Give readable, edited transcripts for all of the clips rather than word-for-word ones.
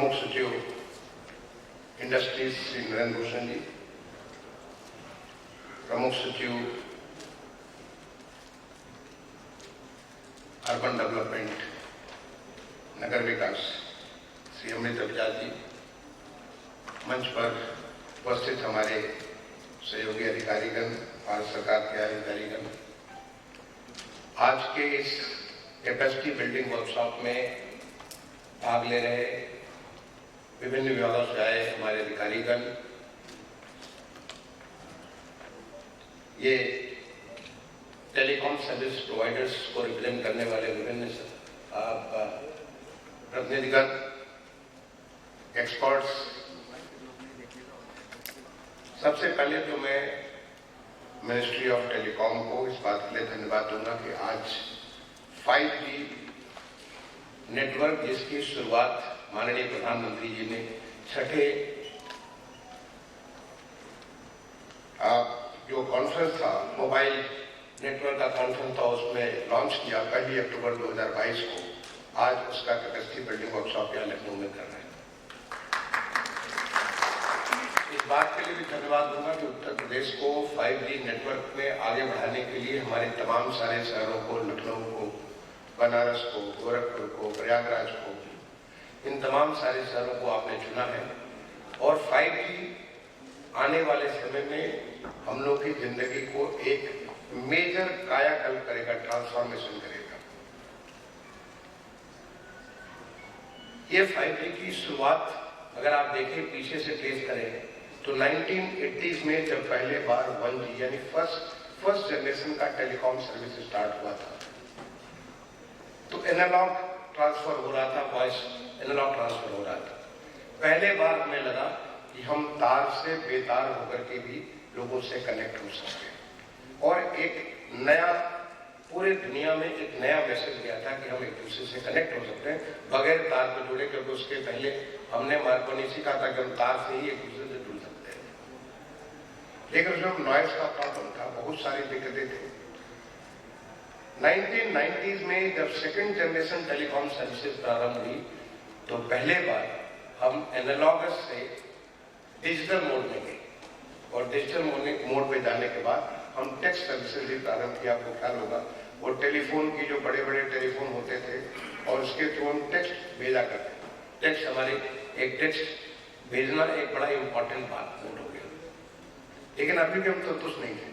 प्रमुख सचिव इंडस्ट्रीज श्री नरेंद्र भूषण जी, प्रमुख सचिव अर्बन डेवलपमेंट नगर विकास श्री अमृत अभिजात जी, मंच पर उपस्थित हमारे सहयोगी अधिकारीगण, भारत सरकार के अधिकारीगण, आज के इस कैपेसिटी बिल्डिंग वर्कशॉप में भाग ले रहे विभिन्न विभागों से आए हमारे अधिकारीगण, ये टेलीकॉम सर्विस प्रोवाइडर्स को रिप्रेजेंट करने वाले विभिन्न प्रतिनिधिगण, एक्सपर्ट्स, सबसे पहले तो मैं मिनिस्ट्री ऑफ टेलीकॉम को इस बात के लिए धन्यवाद दूंगा कि आज 5G नेटवर्क जिसकी शुरुआत माननीय प्रधानमंत्री जी ने छठे जो कॉन्फ्रेंस था, मोबाइल नेटवर्क का कॉन्फ्रेंस था, उसमें लॉन्च किया 1 अक्टूबर 2022 को। आज उसका कैपेसिटी बिल्डिंग वर्कशॉप यहाँ लखनऊ में कर रहे हैं। इस बात के लिए भी धन्यवाद दूंगा कि उत्तर प्रदेश को 5G नेटवर्क में आगे बढ़ाने के लिए हमारे तमाम सारे शहरों को, लखनऊ को, बनारस को, गोरखपुर को, प्रयागराज को, इन तमाम सारे शहरों को आपने चुना है। और 5G आने वाले समय में हम लोग की जिंदगी को एक मेजर कायाकल्प करेगा, ट्रांसफॉर्मेशन करेगा। ये 5G की शुरुआत अगर आप देखें, पीछे से ट्रेस करें तो 1980s में जब पहले बार 1G यानी फर्स्ट जनरेशन का टेलीकॉम सर्विस स्टार्ट हुआ था, तो एनालॉग ट्रांसफर हो रहा था, वॉइस एनालॉग ट्रांसफर हो रहा था। पहले बार हमें लगा कि हम तार से बेतार होकर के भी लोगों से कनेक्ट हो सकते हैं, और एक नया, पूरे दुनिया में एक नया मैसेज गया था कि हम एक दूसरे से कनेक्ट हो सकते हैं बगैर तार पे जुड़े, क्योंकि उसके पहले हमने मार्ग को नहीं सीखा था कि हम तार से ही एक दूसरे से जुड़ सकते हैं। लेकिन उसमें नॉइज का प्रॉब्लम था, बहुत सारी दिक्कतें थी। 1990s में जब सेकंड जनरेशन टेलीकॉम सर्विसेज प्रारंभ हुई, तो पहले बार हम एनालॉगस से डिजिटल मोड में गए, और डिजिटल मोड में जाने के बाद हम टेक्स्ट सर्विसेज भी प्रारंभ किया। आपको ख्याल होगा वो टेलीफोन की जो बड़े बड़े टेलीफोन होते थे और उसके थ्रू हम टेक्स्ट भेजा करते थे। टेक्स्ट हमारे एक टेक्स्ट भेजना एक बड़ा इंपॉर्टेंट बात हो गया, लेकिन अभी भी हम संतुष्ट नहीं थे।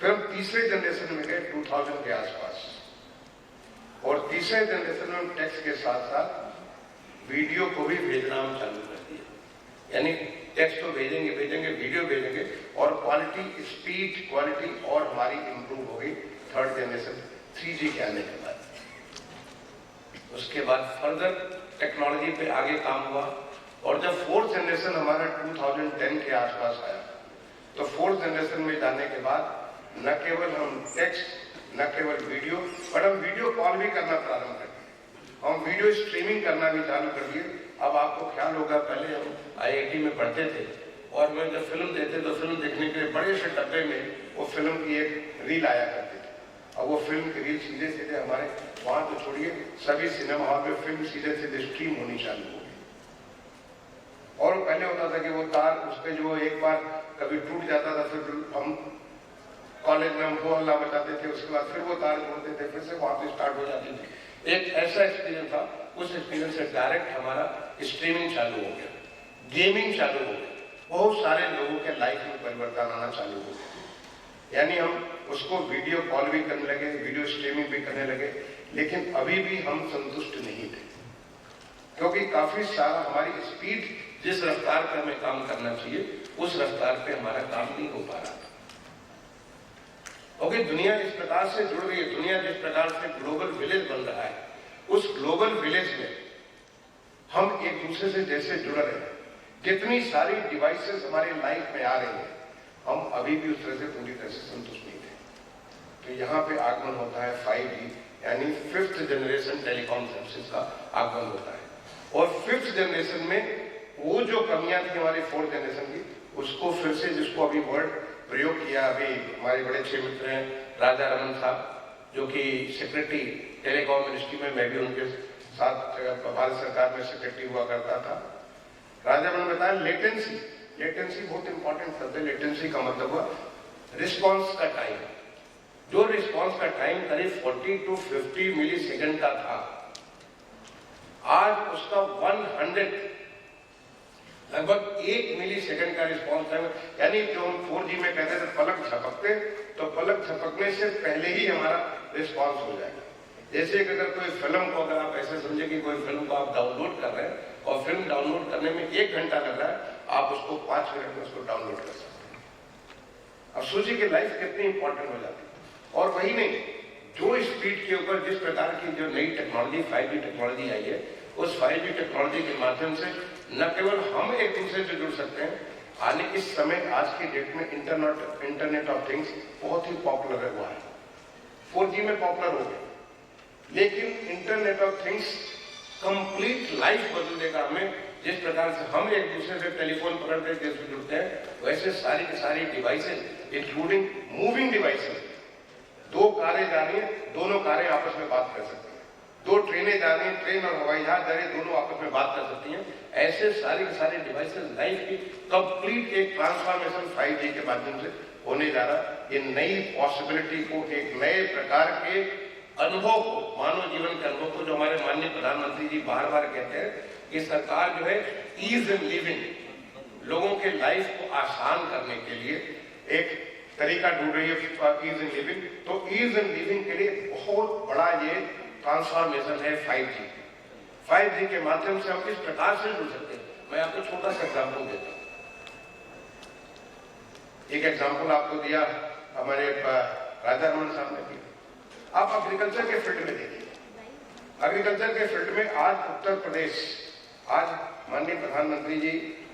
फिर हम तीसरे जनरेशन में गए 2000 के आसपास, और तीसरे जनरेशन में हम टेक्स्ट के साथ साथ वीडियो को भी भेजना हम चालू कर दिया। यानी टेक्स्ट तो भेजेंगे, वीडियो भेजेंगे, और क्वालिटी, स्पीड क्वालिटी और हमारी इंप्रूव हो गई थर्ड जनरेशन 3G के आने के बाद। उसके बाद फर्दर टेक्नोलॉजी पे आगे काम हुआ, और जब फोर्थ जनरेशन हमारा 2010 के आसपास आया, तो फोर्थ जनरेशन में जाने के बाद न केवल हम टेक्स्ट, न केवल वीडियो, बट हम वीडियो कॉल भी करना प्रारंभ कर दिए, हम वीडियो स्ट्रीमिंग करना भी चालू कर दिए। अब आपको ख्याल होगा, पहले हम IIT में पढ़ते थे, और मैं जब फिल्म देखते तो फिल्म देखने के लिए बड़े से डब्बे में वो फिल्म की एक रील आया करती थी, और वो फिल्म की रील सीधे सीधे हमारे वहां तो छोड़िए, सभी सिनेमा हॉल में फिल्म सीधे सीधे स्ट्रीम होनी चालू हो गई। और पहले होता था कि वो तार उस पर जो एक बार कभी टूट जाता था, फिर हम कॉलेज में हम हो हल्ला मचाते थे, उसके बाद फिर वो तार जोड़ते थे, फिर से वापस स्टार्ट हो जाती थी। एक ऐसा एक्सपीरियंस था, उस एक्सपीरियंस से डायरेक्ट हमारा स्ट्रीमिंग चालू हो गया, गेमिंग चालू हो गया, बहुत सारे लोगों के लाइफ में परिवर्तन आना चालू हो गया। यानी हम उसको वीडियो कॉल भी करने लगे, वीडियो स्ट्रीमिंग भी करने लगे, लेकिन अभी भी हम संतुष्ट नहीं थे, क्योंकि काफी सारा हमारी स्पीड, जिस रफ्तार पे हमें काम करना चाहिए, उस रफ्तार पे हमारा काम नहीं हो पा रहा था। क्योंकि दुनिया इस प्रकार से जुड़ रही है, दुनिया जिस प्रकार से ग्लोबल विलेज बन रहा है, उस ग्लोबल विलेज में हम एक दूसरे से जैसे जुड़ रहे हैं, जितनी सारी डिवाइसेस हमारी लाइफ में आ रही हैं, हम अभी भी उस तरह से पूरी तरह से संतुष्ट नहीं थे। तो यहाँ पे आगमन होता है 5G, यानी 5th जनरेशन टेलीकॉम सर्विसेज का आगमन होता है। और 5th जनरेशन में वो जो कमियां थी हमारी 4th जनरेशन की, उसको फिर से, जिसको अभी वर्ड प्रयोग किया, अभी हमारे बड़े अच्छे मित्र हैं राजा रमन साहब, जो कि सेक्रेटरी टेलीकॉम मिनिस्ट्री में, मैं भी उनके साथ भारत सरकार में सेक्रेटरी हुआ करता था। राजा ने बताया लेटेंसी बहुत इंपॉर्टेंट शब्द है। लेटेंसी का मतलब हुआ रिस्पॉन्स का टाइम। जो रिस्पॉन्स का टाइम करीब 40 to 50 मिली सेकेंड का था, आज उसका 100 लगभग 1 मिली सेकेंड का रिस्पॉन्स टाइम। यानी जो हम 4G में कहते थे पलक झपकते, तो पलक झपकने से पहले ही हमारा रिस्पॉन्स हो जाएगा। जैसे कि अगर कोई फिल्म को, अगर आप ऐसे समझे कि कोई फिल्म को आप डाउनलोड कर रहे हैं और फिल्म डाउनलोड करने में 1 घंटा लग रहा है, आप उसको 5 मिनट में उसको डाउनलोड कर सकते हैं। अब सोचिए कि लाइफ कितनी इंपॉर्टेंट हो जाती है। और वही नहीं, जो स्पीड के ऊपर जिस प्रकार की जो नई टेक्नोलॉजी 5G टेक्नोलॉजी आई है, उस 5G टेक्नोलॉजी के माध्यम से न केवल हम एक दूसरे से जुड़ सकते हैं, आने इस समय आज की डेट में इंटरनेट ऑफ थिंग्स बहुत ही पॉपुलर हुआ है। 4G में पॉपुलर हो गया, लेकिन internet of things complete life बदल देगा हमें। जिस प्रकार से हम एक दूसरे से टेलीफोन पकड़ के जुड़ते हैं, वैसे सारी की सारी डिवाइसेस इंक्लूडिंग मूविंग डिवाइसेस, 2 कारें जा रही हैं, दोनों कारें आपस में बात कर सकती हैं। 2 ट्रेनें जा रही हैं, ट्रेन और हवाई जहाज जा रही है, दोनों आपस में बात कर सकती हैं। ऐसे सारी की सारी डिवाइसेस लाइफ की कंप्लीट एक ट्रांसफॉर्मेशन 5G के माध्यम से होने जा रहा है। ये नई पॉसिबिलिटी को, एक नए प्रकार के अनुभव को, मानव जीवन के अनुभव को, जो हमारे माननीय प्रधानमंत्री जी बार बार कहते हैं कि सरकार जो है ईज इन लिविंग, लोगों के लाइफ को आसान करने के लिए एक तरीका ढूंढ रही है ईज इन लिविंग। तो ईज इन लिविंग के लिए बहुत बड़ा ये ट्रांसफॉर्मेशन है 5G। 5G के माध्यम से हम इस प्रकार से जुड़ सकते हैं। मैं आपको छोटा सा एग्जाम्पल देता हूं। एक एग्जाम्पल आपको दिया हमारे राजा रमन साहब ने दिया। आप एग्रीकल्चर के फील्ड में देखिए, एग्रीकल्चर के फील्ड में आज उत्तर प्रदेश, आज माननीय प्रधानमंत्री जी,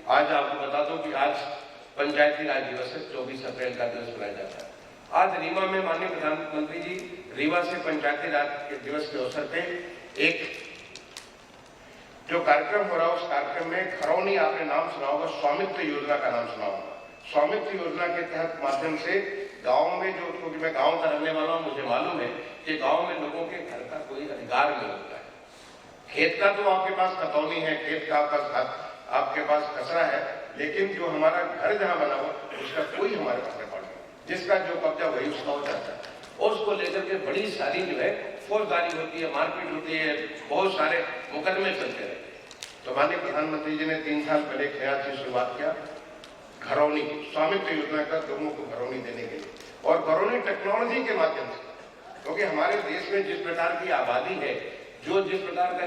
आज आपको बता दो कि आज पंचायती राज दिवस है, 24 अप्रैल का दिवस मनाया जाता है। आज रीवा में माननीय प्रधानमंत्री जी रीवा से पंचायती राज के दिवस के अवसर पे एक जो कार्यक्रम हो रहा है, उस कार्यक्रम में खरौनी, आपने नाम सुना होगा, स्वामित्व योजना का नाम सुना होगा। स्वामित्व योजना के तहत माध्यम से गांव में, जो क्योंकि मैं गांव का रहने वाला हूं, मुझे मालूम है कि गांव में लोगों के घर का कोई अधिकार नहीं होता है। खेत का तो आपके पास खतौनी है, खेत का आपके पास कचरा है, लेकिन जो हमारा घर जहां बना हुआ उसका कोई हमारे पास रिकॉर्ड नहीं। जिसका जो कब्जा वही उसका हो जाता है, और उसको लेकर के बड़ी सारी जो है फौजदारी होती है, मारपीट होती है, बहुत सारे मुकदमे चलते रहते हैं। तो माननीय प्रधानमंत्री जी ने 3 साल पहले एक नया चीज शुरुआत किया, घरौनी, स्वामित्व योजना का लोगों को घरौनी देने के लिए, और घरौनी टेक्नोलॉजी के माध्यम से। क्योंकि हमारे देश में जिस प्रकार की आबादी है, जो जिस प्रकार का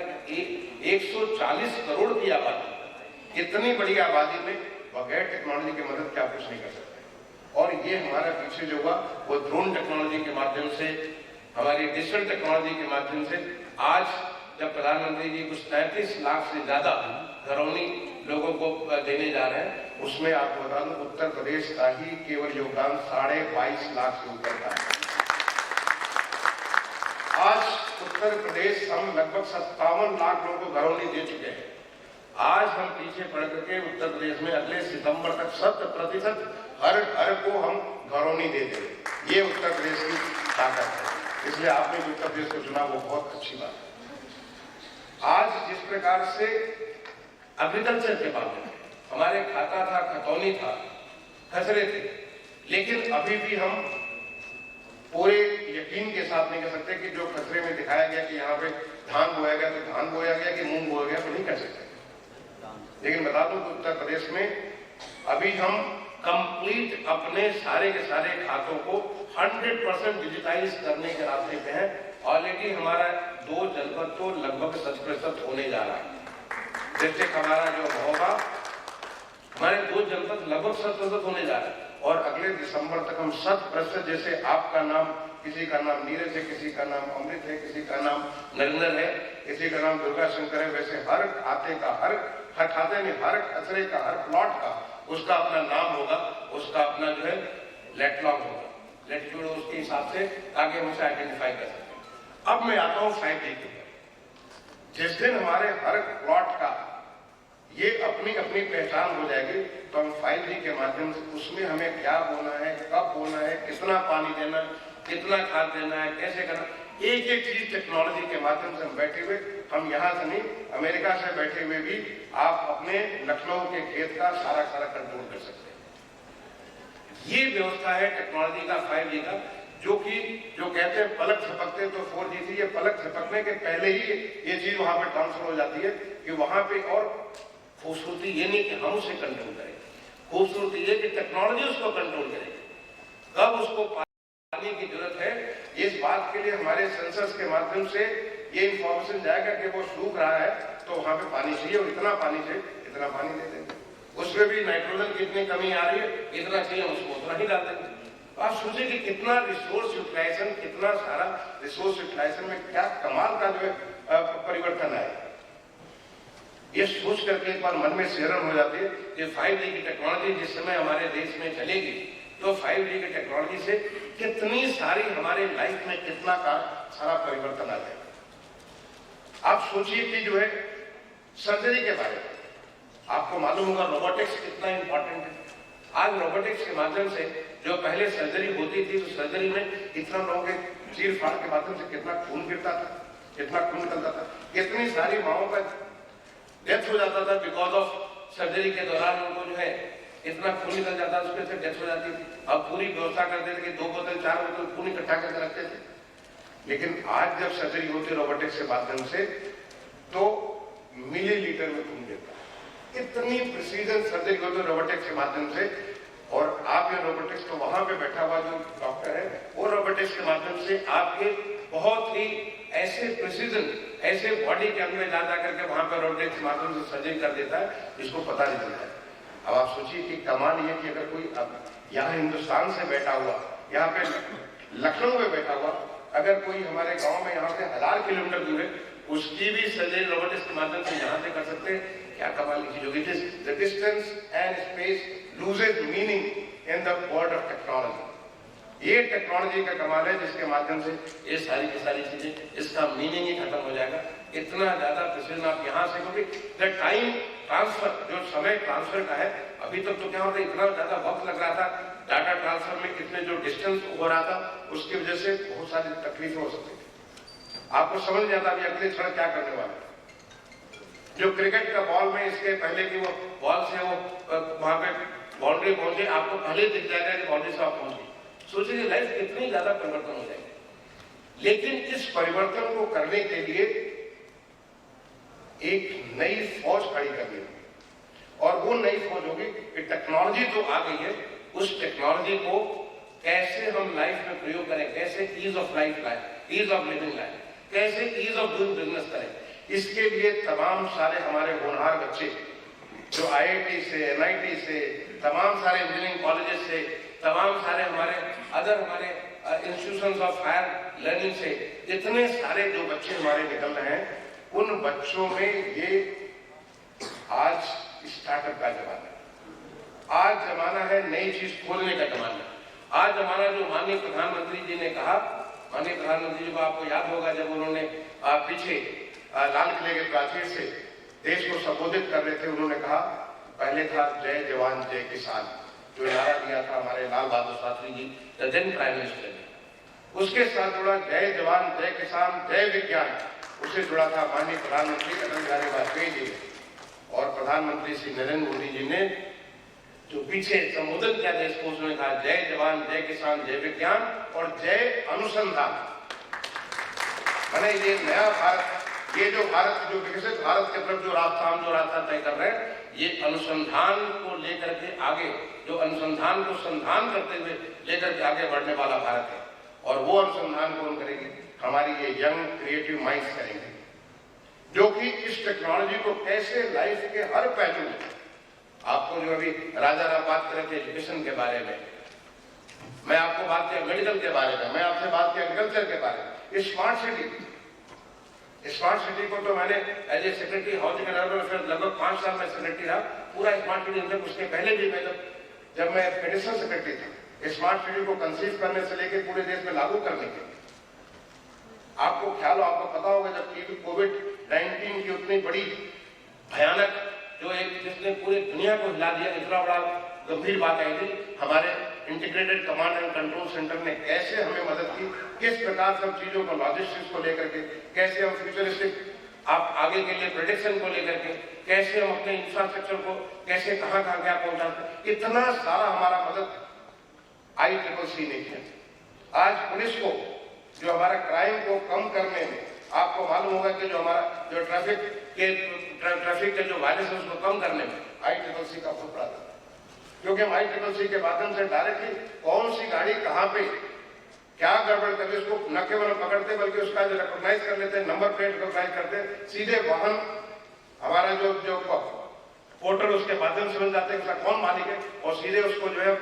140 करोड़ की आबादी, इतनी बड़ी आबादी में बगैर टेक्नोलॉजी की मदद के आप कुछ नहीं कर सकते। और ये हमारा पीछे जो हुआ वो ड्रोन टेक्नोलॉजी के माध्यम से, हमारी डिजिटल टेक्नोलॉजी के माध्यम से, आज जब प्रधानमंत्री जी कुछ 33 लाख से ज्यादा घरौनी लोगों को देने जा रहे हैं, उसमें आपको बता दूं उत्तर प्रदेश का ही केवल योगदान 22.5 लाख से ऊपर का है। आज उत्तर प्रदेश हम लगभग 57 लाख लोगों को घरौनी दे चुके हैं। आज हम पीछे पड़ करके उत्तर प्रदेश में अगले सितंबर तक 100% हर घर को हम घरौनी दे देंगे। ये उत्तर प्रदेश की ताकत है, इसलिए आपने जो उत्तर प्रदेश को चुना वो बहुत अच्छी बात है। आज जिस प्रकार से एग्रीकल्चर के मामले में हमारे खाता था, खतौनी था, खसरे थे, लेकिन अभी भी हम पूरे यकीन के साथ नहीं कह सकते कि जो खसरे में दिखाया गया कि यहाँ पे धान बोया गया तो धान बोया गया कि मूंग बोया गया, तो नहीं कह सकते। लेकिन बता दूं कि उत्तर प्रदेश में अभी हम कंप्लीट अपने सारे के सारे खातों को 100% डिजिटाइज करने के रास्ते पे हैं। ऑलरेडी हमारा 2 जनपद तो लगभग 100% होने जा रहा है। जैसे हमारा जो होगा, हमारे 2 जनपद लगभग 100% होने जा रहा है, और अगले दिसंबर तक हम 100%, जैसे आपका नाम, किसी का नाम नीरज है, किसी का नाम अमृत है, किसी का नाम नरेंद्र है, किसी का नाम दुर्गा शंकर है, वैसे हर खाते का, हर खाते में, हर खसरे का, हर प्लॉट का उसका अपना नाम होगा, उसका अपना जो है लेटलॉग होगा, लेटीट्यूड उसके हिसाब से, ताकि हम उसे आइडेंटिफाई कर सकें। अब मैं आता हूँ 5G के ऊपर। जिस दिन हमारे हर प्लॉट का ये अपनी अपनी पहचान हो जाएगी, तो हम 5G के माध्यम से उसमें हमें क्या बोना है, कब बोना है, कितना पानी देना है, कितना खाद देना है, कैसे करना, एक एक चीज टेक्नोलॉजी के माध्यम से हम बैठे हुए, हम यहाँ से नहीं, अमेरिका से बैठे हुए भी आप अपने लखनऊ के खेत का सारा कंट्रोल कर सकते हैं। ये व्यवस्था है टेक्नोलॉजी का, 5G का, जो कहते हैं पलक झपकते तो 4G थी, ये पलक झपकने के पहले ही ये चीज वहां पे ट्रांसफर हो जाती है कि वहां पे। और खूबसूरती ये नहीं कि हम उसे कंट्रोल करें, खूबसूरती ये कि टेक्नोलॉजी उसको कंट्रोल करे। कब उसको पानी की जरूरत है, इस बात के लिए हमारे सेंसर्स के माध्यम से ये इंफॉर्मेशन जाएगा कि वो सूख रहा है तो वहां पे पानी चाहिए, और इतना पानी चाहिए, इतना पानी दे देंगे। उसमें भी नाइट्रोजन की इतनी कमी आ रही है, इतना चाहिए उसको उतना ही डाल देंगे। आप सोचिए कि कितना रिसोर्स यूटिलाइजेशन, कितना सारा रिसोर्स यूटिलाइजेशन में क्या कमाल का जो है परिवर्तन आएगा। ये सोच करके एक बार मन में सिहरन हो जाती है कि 5G की टेक्नोलॉजी जिस समय हमारे देश में चलेगी, तो 5G की टेक्नोलॉजी से कितनी सारी हमारे लाइफ में कितना का सारा परिवर्तन आ जाएगा। आप सोचिए कि जो है सर्जरी के बारे में आपको मालूम होगा रोबोटिक्स कितना इंपॉर्टेंट है। आज रोबोटिक्स के माध्यम से जो पहले सर्जरी होती थी, तो सर्जरी में इतना लोगों के चीर फाड़ के माध्यम से कितना खून गिरता था, कितना खून निकलता था, कितनी सारी माओं का डेथ हो जाता था बिकॉज ऑफ सर्जरी के दौरान उनको जो है इतना खून निकल जाता था, उसमें से डेथ हो जाती थी। अब पूरी व्यवस्था करते थे कि 2 बोतल 4 बोतल खून इकट्ठा करके रखते थे। लेकिन आज जब सर्जरी होती है रोबोटिक्स के माध्यम से, तो मिलीलीटर में खून देता है। इतनी प्रिसीजन सर्जरी होती है रोबोटिक्स के माध्यम से। और आप ये रोबोटिक्स तो वहां पे बैठा हुआ जो डॉक्टर है, वो रोबोटिक्स के माध्यम से आपके बहुत ही ऐसे प्रिसीजन, ऐसे बॉडी के अंदर जा करके वहां पर रोबोटिक्स के माध्यम से सर्जरी कर देता है, जिसको पता नहीं चलता है। अब आप सोचिए कि कमाल ये कि अगर कोई अब यहाँ हिंदुस्तान से बैठा हुआ, यहाँ पे लखनऊ में बैठा हुआ, अगर कोई हमारे गांव में यहाँ से 1000 किलोमीटर दूर है, उसकी भी सर्जरी रोबोटिक्स के माध्यम से यहाँ से कर सकते हैं। क्या कमाल की चीज होगी। The distance and space loses meaning in the world of technology. ये टेक्नोलॉजी का कमाल है जिसके माध्यम से ये सारी की सारी चीजें, इसका मीनिंग ही खत्म हो जाएगा। इतना ज्यादा प्रिसीजन आप यहाँ से, क्योंकि द टाइम ट्रांसफर, जो समय ट्रांसफर का है, अभी तक तो क्या होता है, इतना ज्यादा वक्त लग रहा था डाटा ट्रांसफर में, कितने जो डिस्टेंस हो रहा था, उसकी वजह से बहुत सारी तकलीफें हो सकती थी। आपको समझ नहीं आता अभी अगले क्षण क्या करने वाले। जो क्रिकेट का बॉल में इसके पहले की वो बॉल से वो वहां पे बाउंड्री पहुंचे, आपको पहले दिख जाएगा कि बाउंड्री से आप पहुंचे। सोचिए लाइफ कितनी ज्यादा परिवर्तन हो जाएगी। लेकिन इस परिवर्तन को करने के लिए एक नई फौज खड़ी करनी होगी, और वो नई फौज होगी कि टेक्नोलॉजी तो आ गई है, उस टेक्नोलॉजी को कैसे हम लाइफ में प्रयोग करें, कैसे ईज ऑफ लाइफ लाएं, ईज ऑफ लिविंग लाएं, कैसे ईज ऑफ डूइंग बिजनेस करें। इसके लिए तमाम सारे हमारे होनहार बच्चे जो IIT से, NIT से, तमाम सारे इंजीनियरिंग कॉलेजेस से, तमाम सारे हमारे इंस्टीट्यूशंस ऑफ हायर लर्निंग से, इतने सारे जो बच्चे हमारे निकल रहे हैं, उन बच्चों में ये आज स्टार्टअप का जमाना है। आज जमाना है नई चीज खोलने का जमाना। आज जमाना जो माननीय प्रधानमंत्री जी ने कहा, माननीय प्रधानमंत्री जी को आपको याद होगा जब उन्होंने पीछे लाल किले के प्राचीर से देश को संबोधित कर रहे थे, उन्होंने कहा पहले था जय जवान जय किसान, जो नारा दिया था हमारे Lal Bahadur Shastri ji, the then prime minister ने। उसके साथ जुड़ा जय जवान जय किसान जय विज्ञान, उससे जुड़ा था माननीय प्रधानमंत्री अटल बिहारी वाजपेयी जी, और प्रधानमंत्री श्री नरेंद्र मोदी जी ने जो पीछे संबोधन किया देश को, उसने कहा जय जवान जय किसान जय विज्ञान और जय अनुसंधान। मैंने ये नया भारत, ये जो भारत, जो विकसित भारत के तरफ जो रास्ता तय कर रहे हैं, ये अनुसंधान को लेकर के आगे, जो अनुसंधान को संधान करते हुए लेकर के आगे बढ़ने वाला भारत है। और वो अनुसंधान कौन करेंगे? हमारी ये यंग क्रिएटिव माइंड्स करेंगे, जो कि इस टेक्नोलॉजी को कैसे लाइफ के हर पहलू में, आपको जो अभी राजा राव बात कर रहे थे एजुकेशन के बारे में, मैं आपको बात किया मेडिकल के बारे में, मैं आपसे बात किया एग्रीकल्चर के बारे में, स्मार्ट सिटी को तो मैंने as a secretary housing and urban affairs लगभग 5 साल में सेक्रेटरी रहा, पूरा स्मार्ट सिटी। उसके पहले भी मैं जब मैं एडिशनल सेक्रेटरी था, स्मार्ट सिटी को कंसीव करने से लेकर पूरे देश में लागू करने के, आपको ख्याल हो, आपको पता होगा जब कोविड-19 की उतनी बड़ी भयानक जो एक जिसने पूरी दुनिया को हिला दिया, इतना बड़ा गंभीर बात आई थी, हमारे integrated command and control centre ने कैसे हमें मदद की, किस प्रकार से हम चीजों को लॉजिस्टिक्स को लेकर के, कैसे हम फ्यूचरिस्टिक आप आगे के लिए प्रेडिक्शन को लेकर के, कैसे हम अपने इंफ्रास्ट्रक्चर को कैसे कहां कहां क्या पहुंचाते, इतना सारा हमारा मदद ICCC ने किया। आज पुलिस को जो हमारा क्राइम को कम करने में, आपको मालूम होगा कि जो हमारा जो ट्रैफिक के जो वायलेंस है उसको कम करने में ICCC का बहुत बड़ा था, क्योंकि हम ICCC के माध्यम से डायरेक्टली कौन सी गाड़ी कहां पे क्या गड़बड़ करके उसको न केवल पकड़ते बल्कि उसका जो रिकॉग्नाइज कर लेते, नंबर प्लेट रिकॉग्नाइज करते, सीधे वाहन हमारा जो पोर्टल उसके माध्यम से मिल जाते हैं उसका कौन मालिक है, और सीधे उसको जो है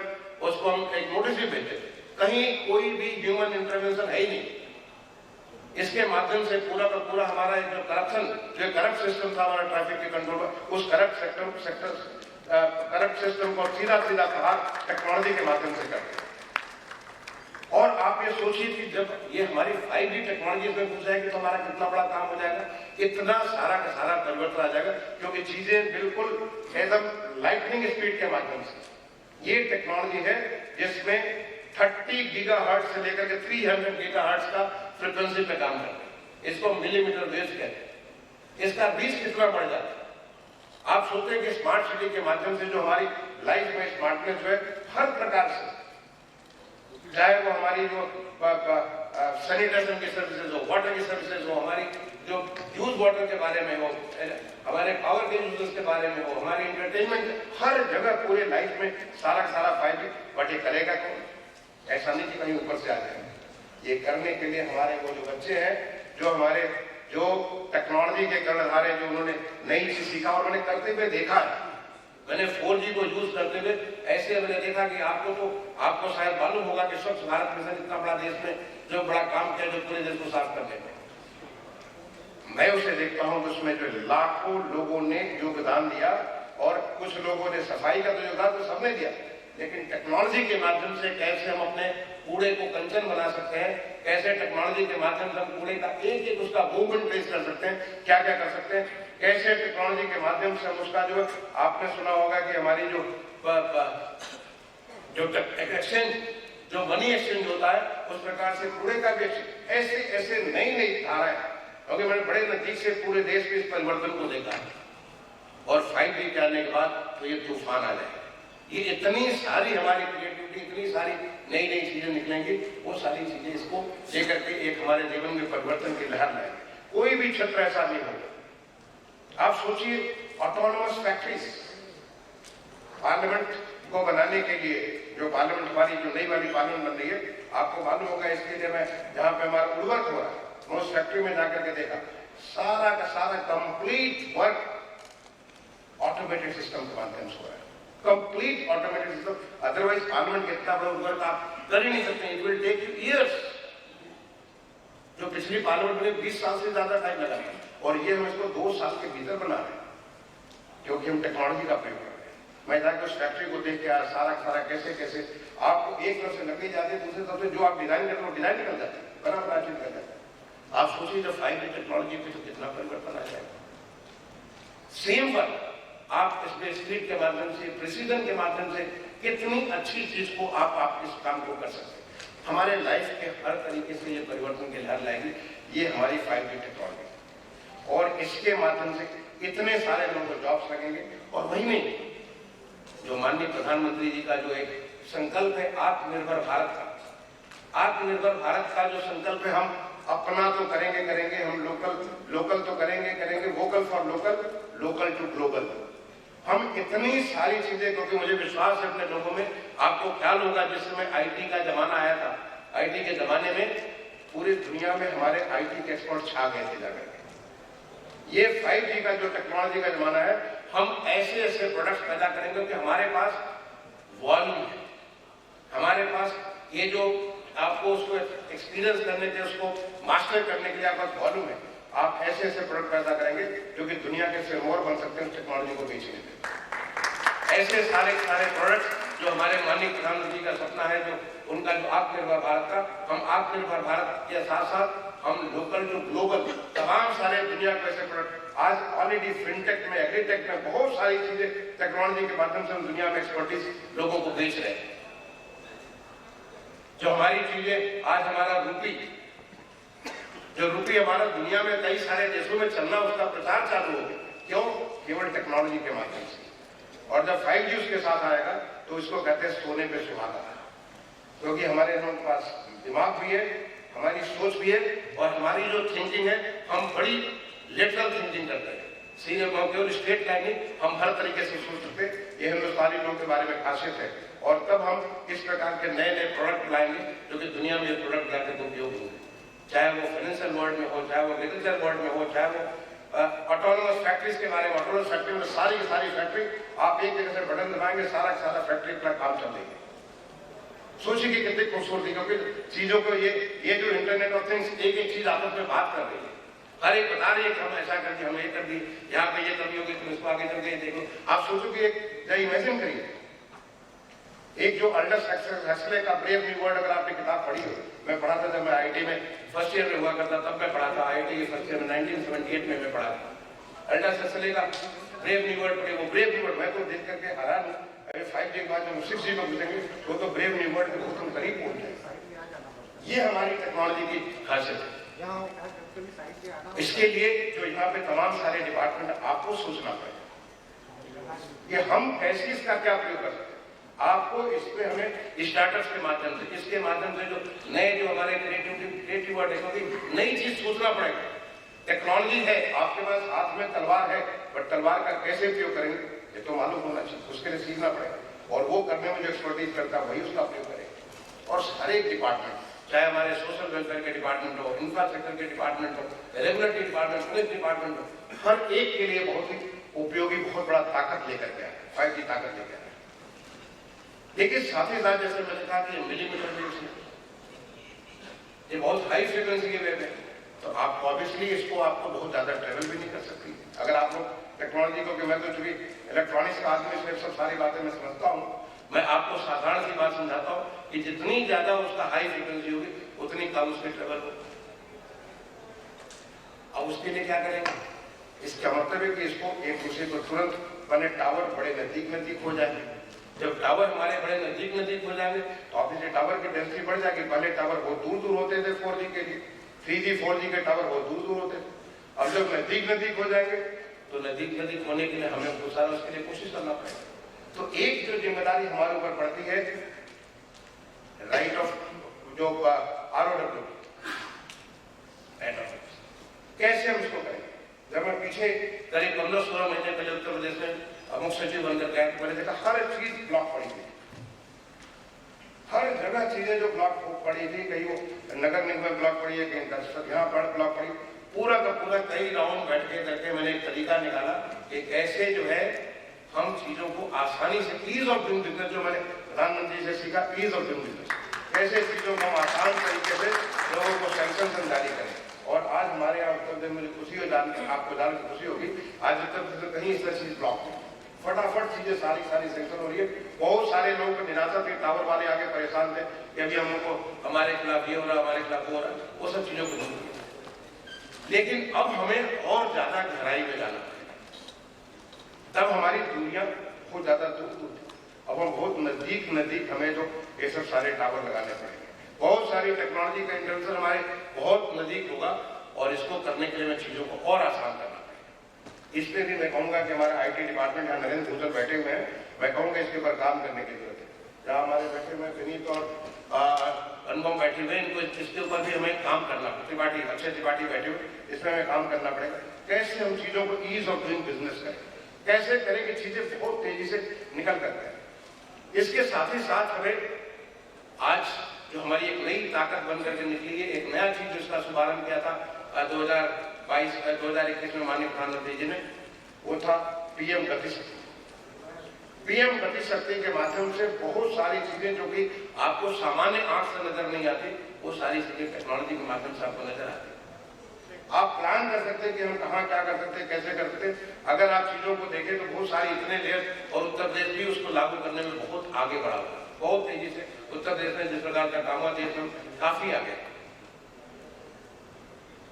उसको हम एक नोटिस भी भेजते। कहीं कोई भी ह्यूमन इंटरवेंशन है ही नहीं। इसके माध्यम से पूरा का पूरा हमारा जो करप्ट सिस्टम था हमारा ट्रैफिक के कंट्रोल में, उस करप्ट सिस्टम को सीधा सीधा बाहर टेक्नोलॉजी के माध्यम से करते हैं। और आप ये सोचिए कि जब ये हमारी 5G टेक्नोलॉजी में घुस जाएगी तो हमारा कितना बड़ा काम हो जाएगा, इतना सारा का सारा परिवर्तन आ जाएगा, क्योंकि चीजें बिल्कुल एकदम लाइटनिंग स्पीड के माध्यम से ये टेक्नोलॉजी है जिसमें 30 गीगाहर्ट्ज से लेकर के 300 गीगाहर्ट्ज का फ्रिक्वेंसी पे काम करते हैं। इसको मिलीमीटर वेव्स कहते हैं। इसका रीच कितना बढ़ जाता है। आप सोचते हैं कि स्मार्ट सिटी के माध्यम से जो हमारी लाइफ में स्मार्टनेस जो है हर प्रकार से, चाहे वो हमारी जो सैनिटेशन की सर्विसेज हो, वाटर की सर्विसेज हो, हमारी जो यूज वाटर के बारे में हो, हमारे पावर के यूजेस के बारे में हो, हमारी एंटरटेनमेंट, हर जगह पूरे लाइफ में सारा सारा फायदे। बट ये करेगा कौन? ऐसा नहीं कि कहीं ऊपर से आ जाए। ये करने के लिए हमारे वो जो बच्चे हैं, जो हमारे जो टेक्नोलॉजी के कर्णधार हैं, जो उन्होंने नई चीज सीखा और उन्होंने करते हुए देखा है। मैंने 4G को यूज करते हुए ऐसे मैंने देखा कि आपको शायद मालूम होगा कि स्वच्छ भारत मिशन इतना बड़ा देश में जो बड़ा काम किया जो पूरे देश को साफ करने में, मैं उसे देखता हूं कि उसमें जो लाखों लोगों ने योगदान दिया, और कुछ लोगों ने सफाई का तो योगदान तो सबने दिया, लेकिन टेक्नोलॉजी के माध्यम से कैसे हम अपने कूड़े को कंचन बना सकते हैं, कैसे टेक्नोलॉजी के माध्यम से हम कूड़े का एक एक उसका मूवमेंट ट्रेस कर सकते हैं, क्या क्या कर सकते हैं, कैसे टेक्नोलॉजी के माध्यम से हम उसका जो आपने सुना होगा कि हमारी जो एक्सचेंज, जो मनी एक्सचेंज होता है, उस प्रकार से कूड़े का भी ऐसे ऐसे नई नई धाराएं, क्योंकि मैंने बड़े नजदीक से पूरे देश में इस परिवर्तन को देखा है। और 5G के आने के बाद तो ये तूफान आ जाएगा। ये इतनी सारी हमारी क्रिएटिविटी, इतनी सारी नई नई चीजें निकलेंगी, वो सारी चीजें इसको लेकर के एक हमारे जीवन में परिवर्तन की लहर लाएंगे। कोई भी क्षेत्र ऐसा नहीं होगा। आप सोचिए ऑटोनोमस फैक्ट्रीज, पार्लियामेंट को बनाने के लिए जो पार्लियामेंट हमारी जो नई वाली पार्लियामेंट बन रही है, आपको मालूम होगा, इसके लिए मैं जहां पे हमारा उर्वरक हो रहा है, मैं उस फैक्ट्री में जाकर के देखा, सारा का सारा कंप्लीट वर्क ऑटोमेटेड सिस्टम के माध्यम से हो रहा है, complete automated system. Otherwise parliament इतना बड़ा वर्क आप कर ही नहीं सकते, it will take you years. जो पिछली पार्लियामेंट में 20 साल से ज्यादा टाइम लगा, और ये हम इसको 2 साल के भीतर बना रहे हैं, क्योंकि हम टेक्नोलॉजी का प्रयोग कर रहे हैं। मैं जाकर उस फैक्ट्री को देख के आया, सारा सारा कैसे कैसे आपको एक तरफ से लकड़ी जाती है, दूसरी तरफ से जो आप डिजाइन करते हो डिजाइन निकल जाती है, बना बना चीज कर जाता है। आप सोचिए जब 5G टेक्नोलॉजी पे तो कितना परिवर्तन आ जाएगा। सेम वर्क आप इसमें स्पीड के माध्यम से, प्रिसीजन के माध्यम से कितनी अच्छी चीज को आप इस काम को कर सकते हैं। हमारे लाइफ के हर तरीके से ये परिवर्तन की लहर लाएगी, ये हमारी 5G टेक्नोलॉजी, और इसके माध्यम से इतने सारे लोगों को जॉब्स लगेंगे। और वही नहीं, जो माननीय प्रधानमंत्री जी का जो एक संकल्प है आत्मनिर्भर भारत का, आत्मनिर्भर भारत का जो संकल्प है, हम अपना तो करेंगे, हम लोकल तो करेंगे, vocal for local, local to global. हम इतनी सारी चीजें, क्योंकि मुझे विश्वास है अपने लोगों में, आपको ख्याल होगा जिस समय IT का जमाना आया था, IT के जमाने में पूरी दुनिया में हमारे IT के एक्सपर्ट छा गए थे जाकर। ये 5G का जो टेक्नोलॉजी का जमाना है, हम ऐसे ऐसे प्रोडक्ट्स पैदा करेंगे कि हमारे पास वॉल्यूम है, हमारे पास ये जो आपको उसको एक्सपीरियंस करने के, उसको मास्टर करने के लिए आपके पास वॉल्यूम है। आप ऐसे ऐसे प्रोडक्ट पैदा करेंगे जो कि दुनिया के सिरमौर बन सकते हैं उस टेक्नोलॉजी को बेचने के। ऐसे सारे प्रोडक्ट्स जो हमारे माननीय प्रधानमंत्री का सपना है, जो उनका जो आत्मनिर्भर भारत का, हम आत्मनिर्भर भारत के साथ साथ हम लोकल टू ग्लोबल तमाम सारे दुनिया के ऐसे प्रोडक्ट, आज ऑलरेडी फिनटेक में, एग्रीटेक में बहुत सारी चीजें टेक्नोलॉजी के माध्यम से हम दुनिया में एक्सपर्टीज लोगों को बेच रहे हैं। जो हमारी चीजें आज हमारा रूपी, जो रूपी हमारा दुनिया में कई सारे देशों में चलना, उसका प्रचार चालू हो गया। क्यों? केवल टेक्नोलॉजी के माध्यम से। और जब 5G उसके साथ आएगा तो इसको कहते हैं सोने पे सुहागा, क्योंकि हमारे पास दिमाग भी है, हमारी सोच भी है, और हमारी जो थिंकिंग है, हम बड़ी लेटरल थिंकिंग करते हैं। सीधे केवल स्ट्रेट लाइन नहीं, हम हर तरीके से सोच सकते हैं। ये हिंदुस्तानी लोगों के बारे में खासियत है। और तब हम इस प्रकार के नए नए प्रोडक्ट लाएंगे जो कि दुनिया में ये प्रोडक्ट लाकर उपयोग होंगे, चाहे वो फाइनेंशियल वर्ल्ड में हो, चाहे वो एग्रीकल्चर वर्ल्ड में हो, चाहे वो ऑटोनोमस फैक्ट्रीज के बारे में। ऑटोनोमस फैक्ट्री में सारी की सारी फैक्ट्री आप एक जगह से बटन दबाएंगे, सारा का सारा फैक्ट्री का काम चल देंगे। सोचिए कि कितनी खूबसूरती, क्योंकि चीजों को ये जो इंटरनेट ऑफ थिंग्स एक एक चीज आपस में बात कर रही है। हर एक बता रही है कि हम ऐसा कर दिए, हम ये कर दिए, यहाँ पे ये कमी होगी, तुम इसको आगे चल के देखो। आप सोचो कि एक इमेजिन करिए, एक जो अल्डस हक्सले का ब्रेव न्यू वर्ल्ड, अगर आपने किताब पढ़ी हो, मैं पढ़ा था जब मैं आईआईटी में फर्स्ट ईयर में हुआ करता, तब मैं पढ़ा था आईआईटी के फर्स्ट ईयर में 1978 में मैं पढ़ा था अल्डस हक्सले का ब्रेव न्यू वर्ल्ड पढ़े। वो ब्रेव न्यू वर्ल्ड मैं तो देख करके हैरान हूँ। अभी 5G के बाद जब 6G में घुसेंगे वो तो ब्रेव न्यू वर्ल्ड के बहुत हम करीब पहुंच जाएंगे। ये हमारी टेक्नोलॉजी की खासियत है। इसके लिए जो यहाँ पे तमाम सारे डिपार्टमेंट आपको सोचना पड़ेगा कि हम कैसे इसका क्या प्रयोग कर सकते हैं। आपको इसमें हमें स्टार्टअप्स के माध्यम से, इसके माध्यम से जो नए जो हमारे क्रिएटिव वर्ड है, क्योंकि नई चीज सोचना पड़ेगा। टेक्नोलॉजी है आपके पास, हाथ में तलवार है, पर तलवार का कैसे उपयोग करेंगे ये तो मालूम होना चाहिए। उसके लिए सीखना पड़ेगा, और वो करने में जो एक्सपर्टीज करता है वही उसका उपयोग करेगा। और हर एक डिपार्टमेंट, चाहे हमारे सोशल वेलफेयर के डिपार्टमेंट हो, इंफ्रास्ट्रक्चर के डिपार्टमेंट हो, रेगुलेटरी डिपार्टमेंट, पुलिस डिपार्टमेंट हो, हर एक के लिए बहुत ही उपयोगी, बहुत बड़ा ताकत लेकर के आए, 5G ताकत लेकर आए। लेकिन साथ ही साथ जैसे मैंने कहा कि मिलीमीटर वेव, ये बहुत हाई फ्रीक्वेंसी के वेव है, तो आप ऑब्वियसली इसको आपको बहुत ज्यादा ट्रेवल भी नहीं कर सकती अगर आप लोग टेक्नोलॉजी को, कि मैं तो चूंकि इलेक्ट्रॉनिक्स का आदमी से सब सारी बातें मैं समझता हूँ, मैं आपको साधारण सी बात समझाता हूँ कि जितनी ज्यादा उसका हाई फ्रीक्वेंसी होगी उतनी कम उसकी ट्रेवल होगी। अब उसके लिए क्या करेंगे? इसका मतलब है कि इसको एक दूसरे को तुरंत बने टावर बड़े नजदीक हो जाएंगे। जब टावर हमारे बड़े नजदीक हो जाएंगे तो ऑब्वियसली टावर की डेंसिटी बढ़ जाएगी। पहले टावर बहुत दूर होते थे 4G के लिए, 3G 4G के टावर बहुत दूर होते थे। अब जब नजदीक हो जाएंगे तो नजदीक होने के लिए हमें बहुत सारा उसके लिए कोशिश करना पड़ेगा। तो एक जो जिम्मेदारी हमारे ऊपर पड़ती है, राइट ऑफ जो ROW, कैसे हम इसको करें। जब मैं पीछे करीब 15-16 महीने पहले उत्तर प्रदेश में मुख्य सचिव बनकर गया तो मैंने देखा हर चीज ब्लॉक पड़ी थी, हर जगह चीजें जो ब्लॉक पड़ी थी, कहीं वो नगर निगम ब्लॉक पड़ी है, कहीं यहाँ पर ब्लॉक पड़ी, पूरा का पूरा कई राउंड बैठ के करके मैंने एक तरीका निकाला कि कैसे जो है हम चीजों को आसानी से, ईज ऑफ डूइंग बिजनेस, जो मैंने प्रधानमंत्री से सीखा, ईज ऑफ डूइंग बिजनेस, कैसे चीजों को हम आसान तरीके से लोगों को सैंक्शन जारी करें। और आज हमारे यहाँ उत्तर प्रदेश में खुशी हो जान आपको जान के खुशी होगी, आज उत्तर प्रदेश कहीं इस तरह चीज ब्लॉक नहीं, फटाफट चीजें सारी सैंक्शन हो रही है। बहुत सारे लोगों को निराशा थी, टावर वाले आगे परेशान थे कि अभी हम लोग को हमारे खिलाफ ये हो रहा, हमारे खिलाफ वो हो रहा, वो सब चीजों को नहीं। लेकिन अब हमें और ज्यादा गहराई में जाना पड़ेगा, तब हमारी दूरियां बहुत ज्यादा दूर, अब हम बहुत नजदीक हमें जो ये सब सारे टावर लगाने पड़ेंगे। बहुत सारी टेक्नोलॉजी का इंटरवेंशन हमारे बहुत नजदीक होगा, और इसको करने के लिए मैं चीजों को और आसान करना पड़ेगा। इसलिए भी मैं कहूंगा कि हमारा IT डिपार्टमेंट, यहाँ नरेंद्र भूषण बैठे हुए हैं, मैं कहूंगा इसके ऊपर काम करने की जरूरत है। जहाँ हमारे बैठे हुए विनीत और अनुपम बैठे हुए, इनको इसके ऊपर भी हमें काम करना, त्रिपाठी, अक्षय त्रिपाठी बैठे हुए, इसमें हमें काम करना पड़ेगा। कैसे हम चीजों को ईज ऑफ डूइंग बिजनेस करें, कैसे करें कि चीजें बहुत तेजी से निकल कर जाए। इसके साथ ही साथ हमें आज जो हमारी एक नई ताकत बनकर के निकली है, एक नया चीज जिसका शुभारंभ किया था 2021 में माननीय प्रधानमंत्री जी ने, वो था PM गति शक्ति। PM गति शक्ति के माध्यम से बहुत सारी चीजें जो कि आपको सामान्य आंख से नजर नहीं आती, वो सारी चीजें टेक्नोलॉजी के माध्यम से आपको नजर आती है। आप प्लान कर सकते हैं कि हम कहाँ क्या कर सकते हैं, कैसे कर सकते हैं। अगर आप चीजों को देखें तो बहुत सारी इतने लेयर, और उत्तर प्रदेश भी उसको लागू करने में बहुत आगे बढ़ा हुआ है, बहुत तेजी से उत्तर प्रदेश में जिस प्रकार का काम हुआ, देश में काफी आगे।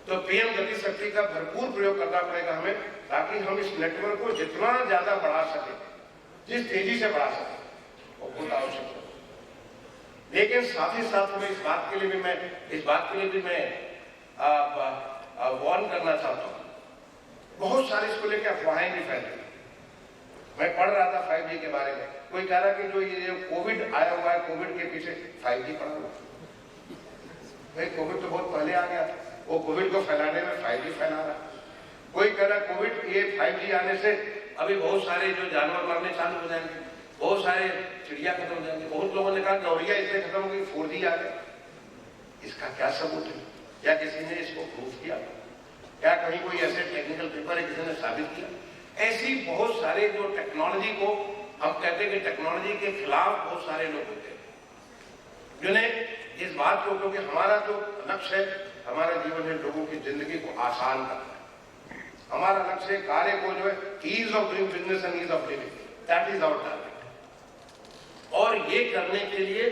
तो PM गति शक्ति का भरपूर प्रयोग करना पड़ेगा हमें, ताकि हम इस नेटवर्क को जितना ज्यादा बढ़ा सके, जिस तेजी से बढ़ा सके, वो बहुत आवश्यक है। लेकिन साथ ही साथ में इस बात के लिए भी मैं वार्न करना चाहता हूँ। बहुत सारे इसको लेकर अफवाहें भी फैल रही। मैं पढ़ रहा था 5G के बारे में, कोई कह रहा कि जो ये कोविड आया हुआ है, कोविड के पीछे 5G पड़ा हुआ। भाई कोविड तो बहुत पहले आ गया था, वो कोविड को फैलाने में 5G फैला रहा। कोई कह रहा कोविड ये 5G आने से अभी बहुत सारे जो जानवर मरने चालू हो जाएंगे, बहुत सारे चिड़िया खत्म हो जाएंगे। बहुत लोगों ने कहा गौरिया इससे खत्म हो गई, 4G आ गया। इसका क्या सबूत है? क्या किसी ने इसको प्रूव किया? क्या कहीं कोई ऐसे टेक्निकल पेपर है किसी ने साबित किया? ऐसी बहुत सारे जो टेक्नोलॉजी को हम कहते हैं कि टेक्नोलॉजी के खिलाफ बहुत सारे लोग होते हैं, जिन्हें इस बात को, क्योंकि हमारा जो लक्ष्य है, हमारा जीवन है लोगों की जिंदगी को आसान करना। हमारा लक्ष्य कार्य को जो है ease of doing business and ease of living, that is our target. और ये करने के लिए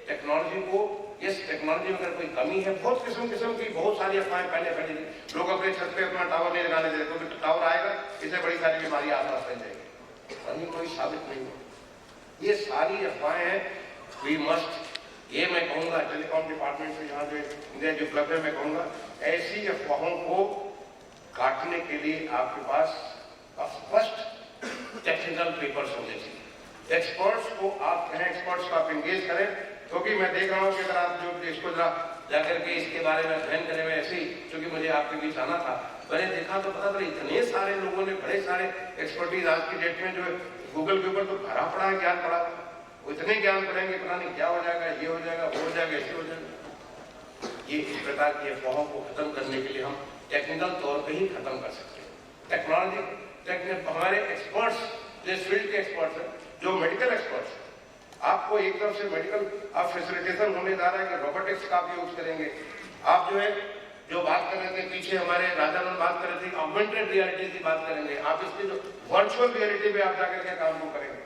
टेक्नोलॉजी को, इस टेक्नोलॉजी में अगर कोई कमी है, बहुत किस्म की बहुत सारी अफवाहें पहले लोग अपने छत पे अपना टावर नहीं लगाने देते, क्योंकि टावर आएगा इससे बड़ी सारी बीमारियां आसपास फैल जाएगी। कहीं कोई साबित नहीं हो। ये सारी अफवाहें हैं। वी मस्ट, ये मैं कहूंगा टेलीकॉम डिपार्टमेंट से यहाँ जो इंडिया जो क्लब है, मैं कहूंगा ऐसी अफवाहों को काटने के लिए आपके पास स्पष्ट टेक्निकल पेपर्स होने चाहिए। एक्सपर्ट्स को आप कहें, एक्सपर्ट्स को आप एंगेज करें, क्योंकि मैं देख रहा हूँ कि अगर आप जो इसको जाकर के इसके बारे में अध्ययन करें, मैं ऐसे ही, क्योंकि मुझे आपके बीच आना था, मैंने देखा तो पता चला इतने सारे लोगों ने बड़े सारे एक्सपर्टीज आज की डेट में जो है गूगल के ऊपर तो भरा पड़ा है, ज्ञान पड़ा, इतने ज्ञान पढ़ेंगे पता नहीं क्या हो जाएगा, ये हो जाएगा, वो हो जाएगा, ऐसे हो जाएगा। ये इस प्रकार की अफवाहों को खत्म करने के लिए हम टेक्निकल तौर पर ही खत्म कर सकते हैं। टेक्नोलॉजी हमारे एक्सपर्ट्स, जिस फील्ड के एक्सपर्ट्स हैं, जो मेडिकल एक्सपर्ट्स, आपको एक तरफ से मेडिकल अब फैसिलिटेशन होने जा रहा है कि रोबोटिक्स का आप यूज करेंगे। आप जो है जो बात कर रहे थे पीछे हमारे राजानंद बात कर रहे थे, ऑगमेंटेड रियलिटी की बात करेंगे। आप इसकी जो वर्चुअल रियलिटी में आप जाकर के काम को करेंगे,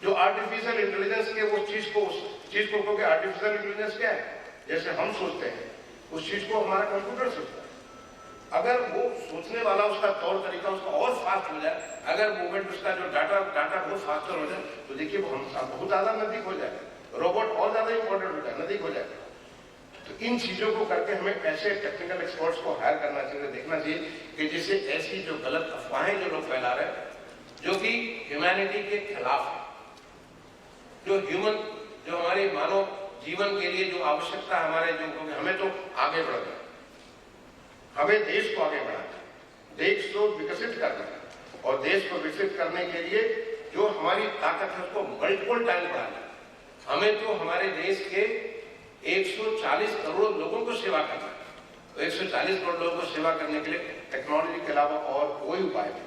जो आर्टिफिशियल इंटेलिजेंस के उस चीज को क्योंकि आर्टिफिशियल इंटेलिजेंस क्या है, जैसे हम सोचते हैं उस चीज को हमारा कंप्यूटर सोचता है। अगर वो सोचने वाला उसका तौर तरीका उसका और फास्ट हो जाए, अगर मूवमेंट उसका जो डाटा बहुत फास्टर हो जाए, तो देखिए वो हम बहुत ज्यादा नजदीक हो जाए, रोबोट और ज्यादा इंपॉर्टेंट हो जाए, नजदीक हो जाए। तो इन चीजों को करके हमें ऐसे टेक्निकल एक्सपर्ट्स को हायर करना चाहिए, देखना चाहिए कि जिससे ऐसी जो गलत अफवाहें जो लोग फैला रहे हैं, जो कि ह्यूमैनिटी के खिलाफ है, जो हमारे मानव जीवन के लिए जो आवश्यकता हमारे जो, हमें तो आगे बढ़ना है, हमें देश को आगे बढ़ाना है, देश को विकसित करना है, और देश को विकसित करने के लिए जो हमारी ताकत है उसको मल्टीपल टाइम बढ़ाना है। हमें तो हमारे देश के 140 करोड़ लोगों को सेवा करना है, तो 140 करोड़ लोगों को सेवा करने के लिए टेक्नोलॉजी के अलावा और कोई उपाय नहीं।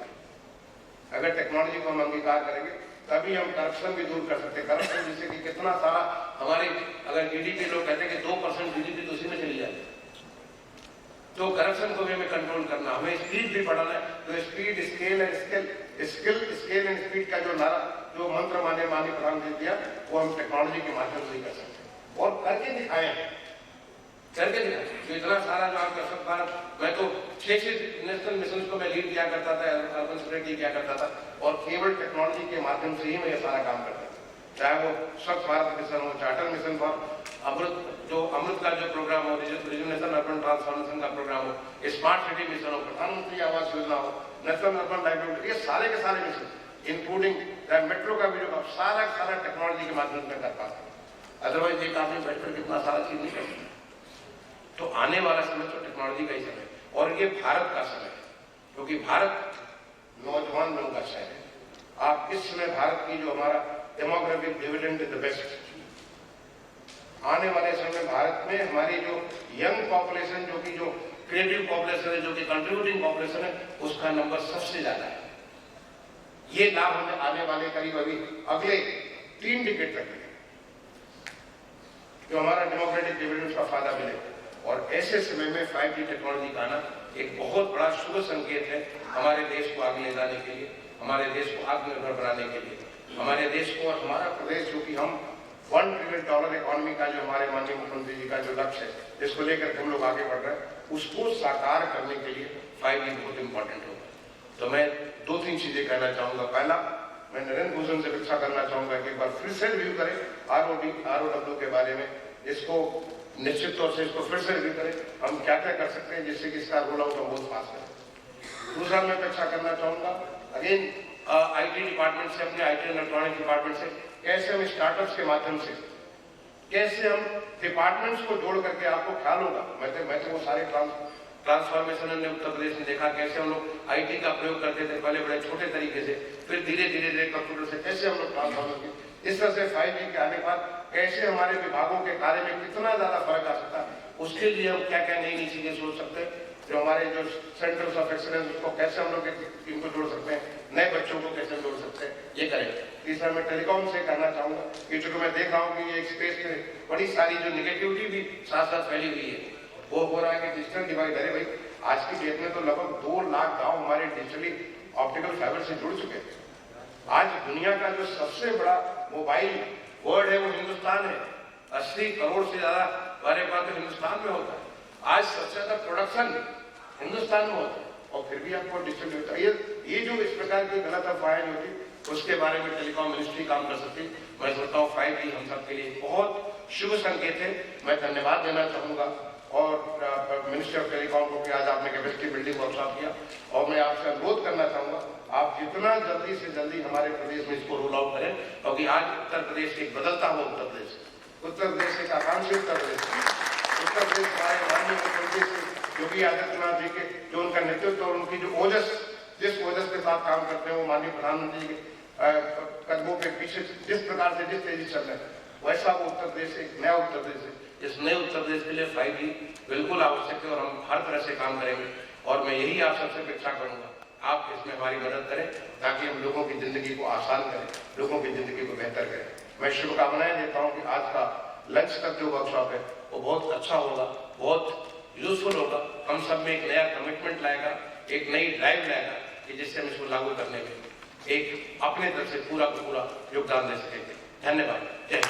अगर टेक्नोलॉजी को हम अंगीकार करेंगे तभी हम करप्शन भी दूर कर सकते हैं। करप्शन जिससे कि कितना सारा हमारे, अगर जीडीपी लोग कहते हैं कि 2% जीडीपी तो उसी में चली जाती है, तो करप्शन को भी हमें कंट्रोल करना, हमें स्पीड भी बढ़ाना है। तो स्पीड, स्केल एंड स्पीड का जो नारा, जो मंत्र माननीय प्रधानमंत्री दिया, वो हम टेक्नोलॉजी के माध्यम से ही कर सकते हैं और करके दिखाए हैं, करके दिखाए। तो इतना सारा जो आप कर सकता है, मैं तो 6 नेशनल मिशन को मैं लीड किया करता था, अर्बन सेक्रेटरी किया करता था, और केवल टेक्नोलॉजी के माध्यम से ही मैं ये सारा काम करता था। चाहे वो स्वच्छ भारत मिशन हो, चार्टर मिशन हो, अमृत का जो प्रोग्राम हो, रिजुनेशन अर्बन ट्रांसफॉर्मेशन का प्रोग्राम हो, स्मार्ट सिटी मिशन हो, प्रधानमंत्री आवास योजना हो, नेशनल अर्बन लाइवलीहुड, ये सारे के सारे मिशन, इंक्लूडिंग मेट्रो का भी जो सारा टेक्नोलॉजी के माध्यम से कर पाते हैं। अदरवाइज एक आदमी बैठकर कितना सारा चीज नहीं कर सकता। तो आने वाला समय तो टेक्नोलॉजी का ही समय है, और ये भारत का समय है, क्योंकि भारत नौजवान लोगों का शहर है। आप इस समय भारत की जो हमारा demographic dividend is the best. आने वाले समय में भारत में हमारी जो यंग पॉपुलेशन, जो क्रिएटिव पॉपुलेशन है, जो कि कंट्रीब्यूटिंग पॉपुलेशन है, उसका नंबर सबसे ज्यादा है। ये लाभ हमें आने वाले करीब अगले 3 डिकेड तक मिलेगा, जो हमारा डेमोक्रेटिक डिविडेंड का फायदा मिलेगा। और ऐसे समय में 5G टेक्नोलॉजी का आना एक बहुत बड़ा शुभ संकेत है हमारे देश को आगे ले जाने के लिए, हमारे देश को आत्मनिर्भर बनाने के लिए, हमारे देश को और हमारा प्रदेश, जो कि हम $1 ट्रिलियन इकोनॉमी का जो हमारे माननीय मुख्यमंत्री जी का जो लक्ष्य है, जिसको लेकर हम लोग आगे बढ़ रहे हैं, उसको साकार करने के लिए 5G बहुत इंपॉर्टेंट होगा। तो मैं 2-3 चीजें कहना चाहूंगा। पहला, मैं नरेंद्र भूषण से अपेक्षा करना चाहूंगा कि एक बार फिर से रिव्यू करें ROW के बारे में, इसको निश्चित तौर से इसको फिर से रिव्यू करें, हम क्या क्या कर सकते हैं जिससे कि इसका रोल आउट हम बहुत फास्ट करें। दूसरा मैं अपेक्षा करना चाहूंगा अगेन IT डिपार्टमेंट से, अपने IT इलेक्ट्रॉनिक डिपार्टमेंट से, कैसे हम स्टार्टअप्स के माध्यम से, कैसे हम डिपार्टमेंट्स को जोड़ करके, आपको ख्याल होगा मैं तो वो सारे ट्रांसफॉर्मेशन हमने उत्तर प्रदेश में देखा, कैसे हम लोग IT का प्रयोग करते थे पहले बड़े छोटे तरीके से, फिर धीरे धीरे कंप्यूटर से कैसे हम लोग ट्रांसफॉर्म किए। इस तरह से 5G के आने के बाद कैसे हमारे विभागों के कार्य में कितना ज्यादा फर्क आ सकता है, उसके लिए हम क्या क्या नई नई चीजें सोच सकते हैं। जो हमारे जो सेंटर्स ऑफ एक्सीलेंस, उसको कैसे हम लोग इनको जोड़ सकते हैं, नए बच्चों को कैसे जोड़ सकते हैं, ये करेंगे। तीसरा मैं टेलीकॉम से कहना चाहूंगा कि चूंकि मैं देख रहा हूँ कि ये एक स्पेस में बड़ी सारी जो निगेटिविटी भी साथ साथ फैली हुई है, वो हो रहा है कि डिजिटल डिवाइड। अरे भाई, आज की डेट में तो लगभग 2 लाख गांव हमारे डिजिटली ऑप्टिकल फाइबर से जुड़ चुके हैं। आज दुनिया का जो सबसे बड़ा मोबाइल वर्ल्ड है वो हिंदुस्तान है। 80 करोड़ से ज्यादा हमारे पास तो हिंदुस्तान में होता है। आज सबसे ज्यादा प्रोडक्शन हिंदुस्तान में होता है, और फिर भी आपको डिजिटल होता है। ये जो इस प्रकार की गलत अफवाहें होती, उसके बारे में टेलीकॉम मिनिस्ट्री काम कर सकती। मैं सोचता हूँ 5G हम सबके लिए बहुत शुभ संकेत है। मैं धन्यवाद देना चाहूंगा और मिनिस्टर ऑफ टेलीकॉम को कि आज आपने कैपेसिटी बिल्डिंग वर्कशॉप किया, और मैं आपसे अनुरोध करना चाहूंगा आप जितना जल्दी से जल्दी हमारे प्रदेश में इसको रोल आउट करें, क्योंकि आज उत्तर प्रदेश एक बदलता हुआ उत्तर प्रदेश एक आकांक्षी उत्तर प्रदेश हमारे माननीय मुख्यमंत्री योगी आदित्यनाथ जी के जो उनका नेतृत्व और उनकी जो ओजस, जिस ओजस के साथ काम करते हैं, वो माननीय प्रधानमंत्री के कदमों के पीछे जिस प्रकार से जिस तेजी चल रहे हैं, वैसा वो उत्तर प्रदेश एक नया उत्तर प्रदेश है। इस नए उत्तर प्रदेश के लिए 5G बिल्कुल आवश्यक है और हम हर तरह से काम करेंगे। और मैं यही आप सबसे अपेक्षा करूंगा, आप इसमें हमारी मदद करें ताकि हम लोगों की जिंदगी को आसान करें, लोगों की जिंदगी को बेहतर करें। मैं शुभकामनाएं देता हूं कि आज का लंच तक जो वर्कशॉप है वो बहुत अच्छा होगा, बहुत यूजफुल होगा, हम सब में एक नया कमिटमेंट लाएगा, एक नई ड्राइव लाएगा कि जिससे हम इसको लागू करने में एक अपने तरफ से पूरा योगदान दे सकेंगे। धन्यवाद। जय